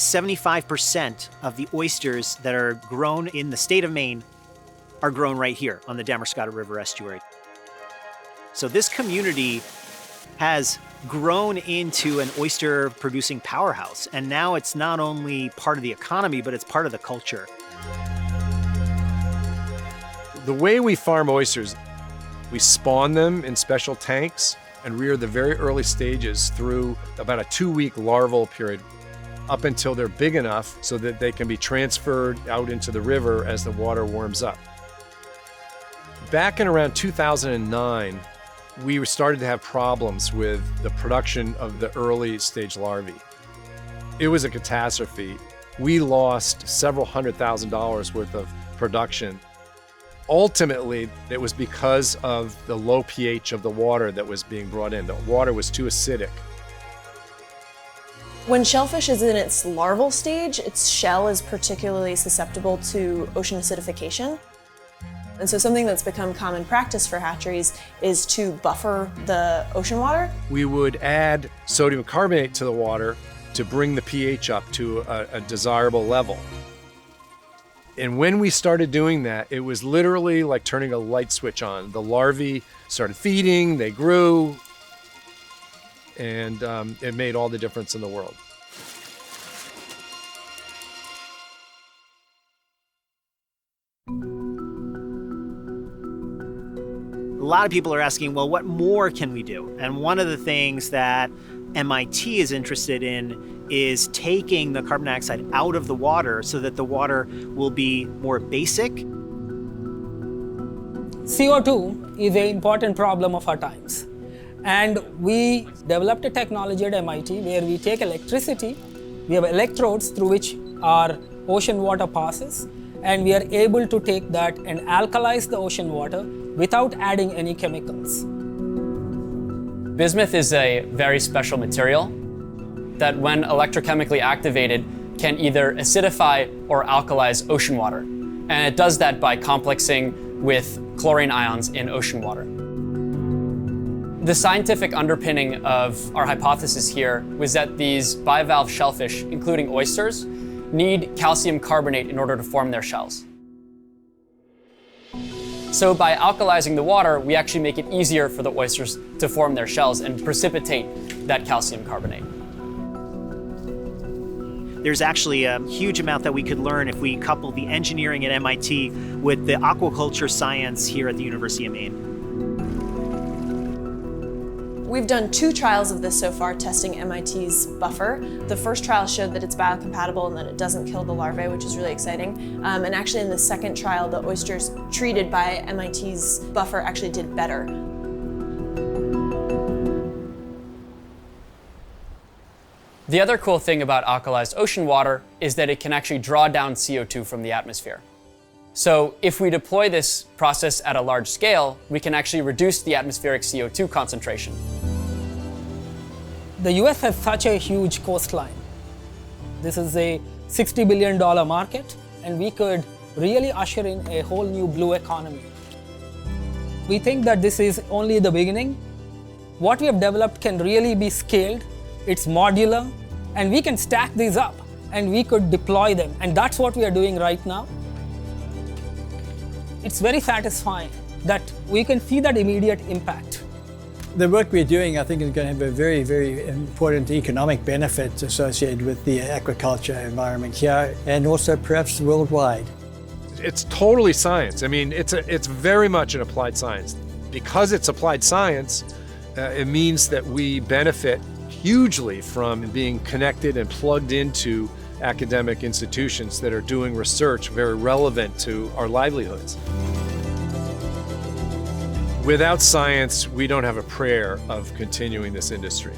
75% of the oysters that are grown in the state of Maine are grown right here on the Damariscotta River estuary. So this community has grown into an oyster producing powerhouse. And now it's not only part of the economy, but it's part of the culture. The way we farm oysters, we spawn them in special tanks and rear the very early stages through about a 2-week larval period up until they're big enough so that they can be transferred out into the river as the water warms up. Back in around 2009, we started to have problems with the production of the early stage larvae. It was a catastrophe. We lost several $100,000 worth of production. Ultimately, it was because of the low pH of the water that was being brought in. The water was too acidic. When shellfish is in its larval stage, its shell is particularly susceptible to ocean acidification. And so something that's become common practice for hatcheries is to buffer the ocean water. We would add sodium carbonate to the water to bring the pH up to a desirable level. And when we started doing that, it was literally like turning a light switch on. The larvae started feeding, they grew, and it made all the difference in the world. A lot of people are asking, well, what more can we do? And one of the things that MIT is interested in is taking the carbon dioxide out of the water so that the water will be more basic. CO2 is an important problem of our times. And we developed a technology at MIT where we take electricity, we have electrodes through which our ocean water passes, and we are able to take that and alkalize the ocean water without adding any chemicals. Bismuth is a very special material that, when electrochemically activated, can either acidify or alkalize ocean water. And it does that by complexing with chlorine ions in ocean water. The scientific underpinning of our hypothesis here was that these bivalve shellfish, including oysters, need calcium carbonate in order to form their shells. So by alkalizing the water, we actually make it easier for the oysters to form their shells and precipitate that calcium carbonate. There's actually a huge amount that we could learn if we couple the engineering at MIT with the aquaculture science here at the University of Maine. We've done 2 trials of this so far, testing MIT's buffer. The first trial showed that it's biocompatible and that it doesn't kill the larvae, which is really exciting. And actually in the second trial, the oysters treated by MIT's buffer actually did better. The other cool thing about alkalized ocean water is that it can actually draw down CO2 from the atmosphere. So if we deploy this process at a large scale, we can actually reduce the atmospheric CO2 concentration. The US has such a huge coastline. This is a $60 billion market, and we could really usher in a whole new blue economy. We think that this is only the beginning. What we have developed can really be scaled. It's modular, and we can stack these up, and we could deploy them. And that's what we are doing right now. It's very satisfying that we can see that immediate impact. The work we're doing, I think, is going to have a very, very important economic benefit associated with the aquaculture environment here and also perhaps worldwide. It's totally science. I mean, it's very much an applied science. Because it's applied science, it means that we benefit hugely from being connected and plugged into academic institutions that are doing research very relevant to our livelihoods. Without science, we don't have a prayer of continuing this industry.